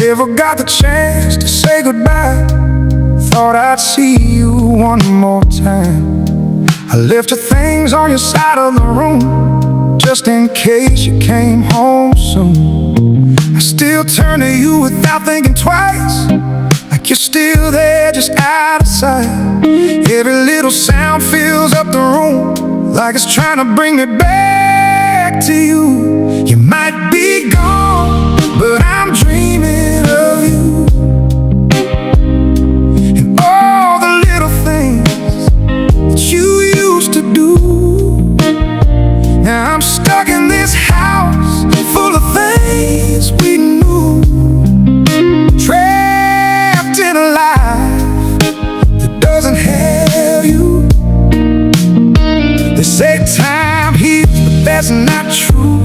never got the chance to say goodbye. Thought I'd see you one more time. I left your things on your side of the room, just in case you came home soon. I still turn to you without thinking twice, like you're still there, just out of sight. Every little sound fills up the room, like it's trying to bring me back to you. You might be gone, but I'm dreaming of you. And all the little things that you used to do. Now I'm stuck in this house full of things we knew, trapped in a life that doesn't have you. They say time heals, but that's not true.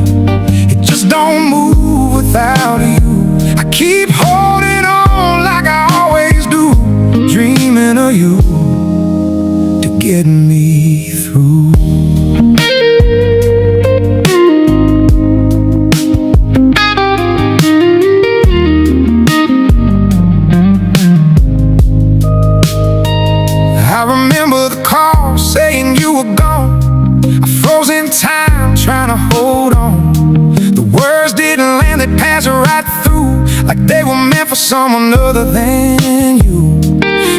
It just don't move without you. I keep holding on like I always do, dreaming of you to get me through. I remember the call saying you were gone. I froze in time trying to hold on. The words didn't land, they passed right through, like they were meant for someone other than you.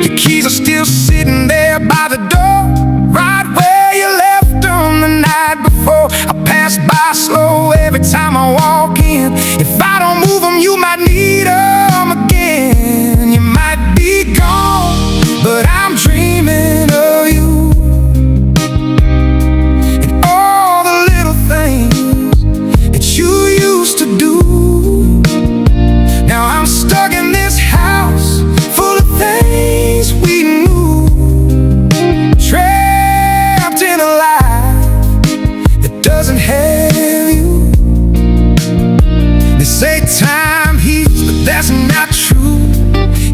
Your keys are still sitting there by the door, right where you left them the night before. I pass by slow every time I walk in. If I don't move them, you might need them again. You might be gone, but I'm dreaming of you. And all the little things that you used to do. Now I'm stuck in this house full of things we knew, trapped in a life that doesn't have you. They say time heals, but that's not true.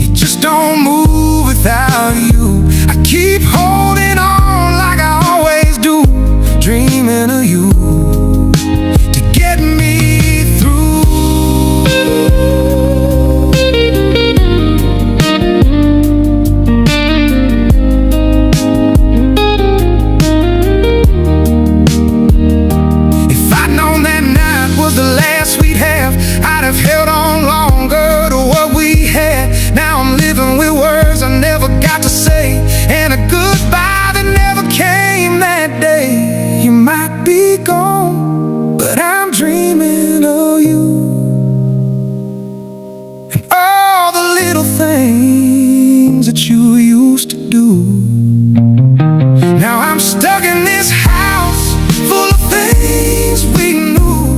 It just don't move without you. I keep holding on like I always do, dreaming of you to get me through. If I'd known that night was the last we'd have, I'd have held on longer to what we had. Now I'm living with words I never got to say, and a goodbye that never came that day. You might be gone, but I'm dreaming of you. And all the little things that you used to do. Now I'm stuck in this house full of things we knew,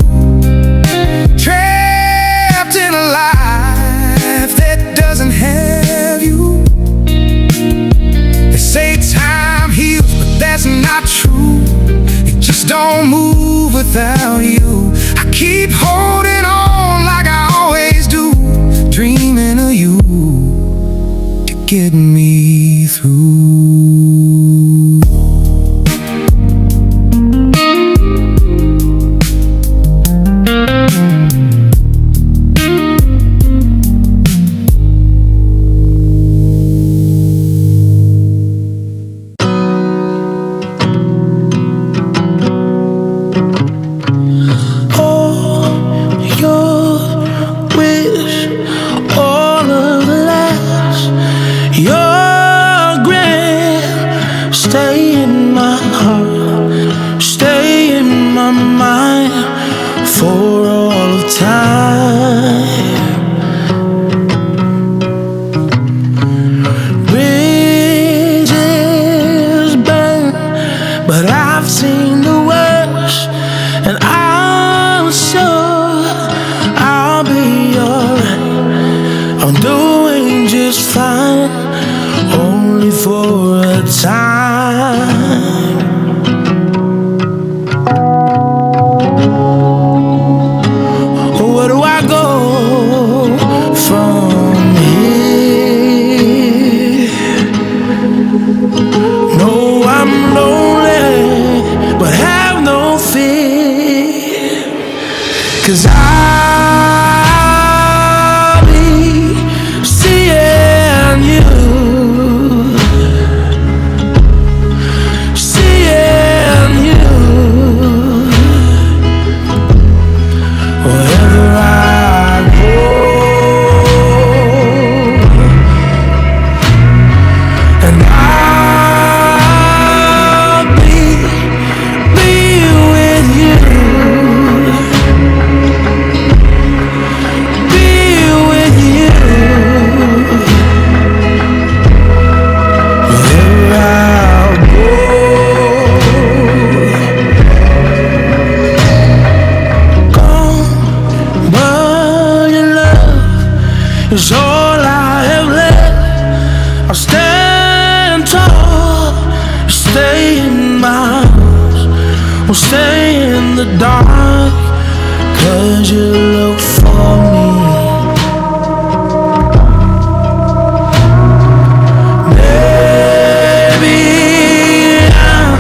trapped in a life that doesn't have you. They say time heals, but that's not true. It just don't move without you. I keep holding on like I always do, dreaming of you to get me through. Your is all I have left. I'll stand tall, stay in my house, or stay in the dark, 'cause you look for me. Maybe I'm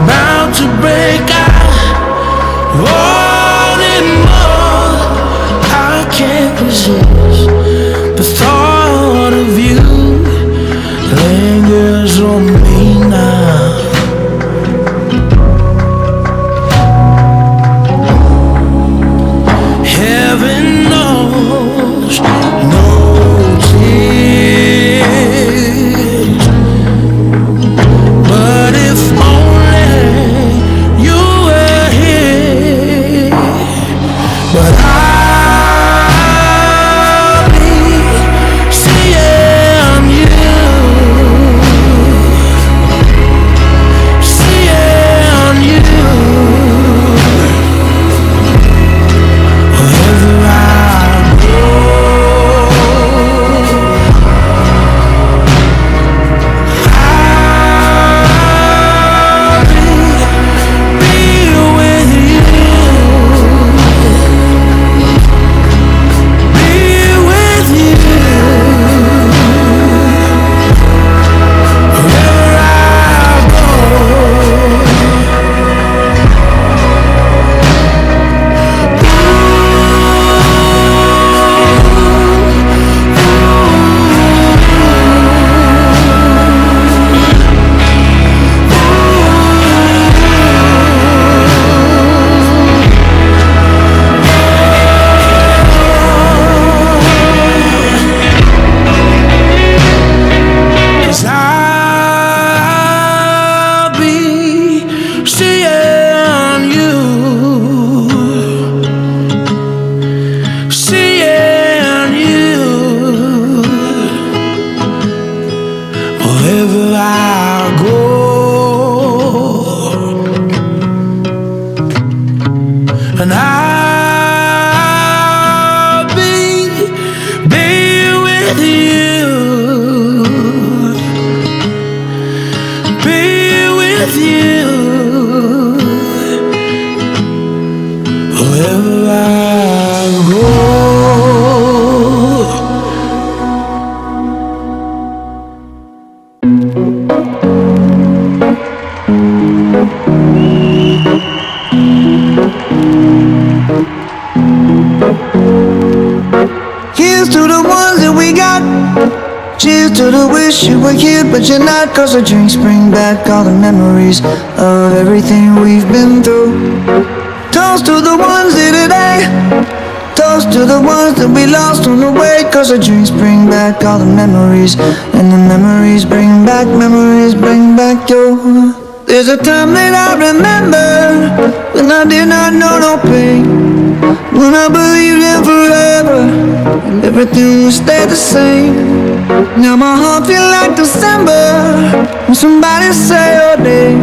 about to break out, wanting more. I can't resist the thought of you lingers on me now. Heaven knows no tears, but if only you were here. But I'll be seeing you, seeing you wherever I go. I'll be with you, be with you wherever I go. 'Cause I'll be seeing you, seeing you wherever I go. And I'll be with you, be with you wherever I go. Here's to the ones that we got. Cheers to the wish you were here but you're not, 'cause the drinks bring back all the memories of everything we've been through. Toast to the ones here today, toast to the ones that we lost on the way, 'cause the drinks bring back all the memories, and the memories bring back your. There's a time that I remember when I did not know no pain, when I believed in forever and everything would stay the same. Now my heart feel like December when somebody say your name,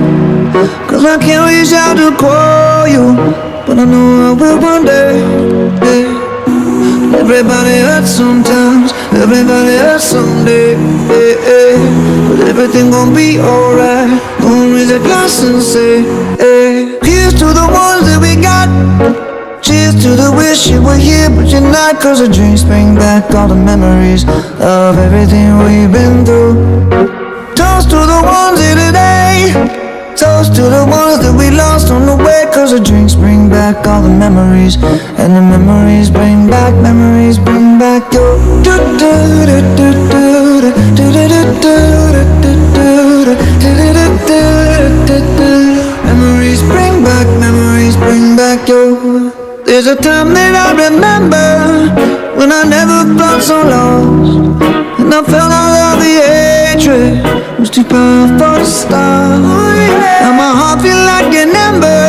'cause I can't reach out to call you, but I know I will one day. Hey. Everybody hurts sometimes, everybody hurts someday. Hey, hey. But everything gon' be alright. Gonna raise a glass and say, hey. Here's to the ones that we got. Cheers to the wish you were here but you're not, 'cause the drinks bring back all the memories of everything we've been through. Toast to the ones here today, toast to the ones that we lost on the way, 'cause the drinks bring back all the memories, and the memories bring back your. Memories bring back your. There's a time that I remember when I never felt so lost, and I felt all of the hatred was too powerful to stop. Now my heart feel like an ember,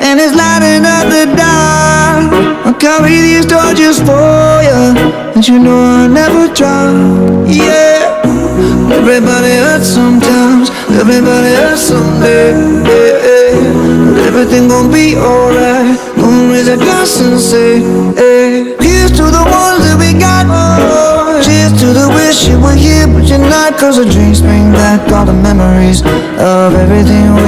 and it's lighting up the dark. I carry these torches for you, and you know I never drop. Yeah. Everybody hurts sometimes, everybody hurts someday. Yeah, yeah. But everything gon' be alright. Gonna raise a glass and say, hey. Here's to the ones that we got. night, cause the dreams bring back all the memories of everything we